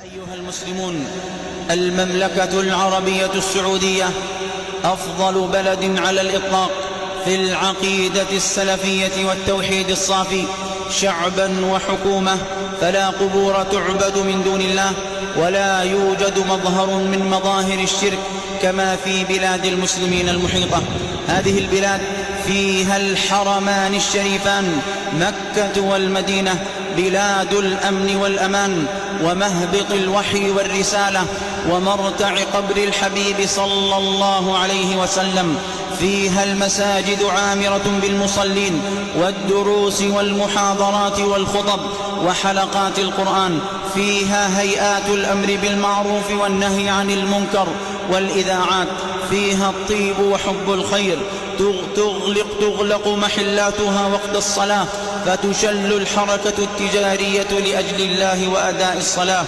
أيها المسلمون، المملكة العربية السعودية أفضل بلد على الإطلاق في العقيدة السلفية والتوحيد الصافي، شعبا وحكومة، فلا قبور تعبد من دون الله، ولا يوجد مظهر من مظاهر الشرك كما في بلاد المسلمين المحيطة. هذه البلاد فيها الحرمان الشريفان مكة والمدينة، بلاد الأمن والأمان، ومهبط الوحي والرسالة، ومرتع قبر الحبيب صلى الله عليه وسلم. فيها المساجد عامرة بالمصلين، والدروس والمحاضرات والخطب وحلقات القرآن. فيها هيئات الأمر بالمعروف والنهي عن المنكر والإذاعات. فيها الطيب وحب الخير، تغلق محلاتها وقت الصلاة، فتشل الحركة التجارية لأجل الله وأداء الصلاة.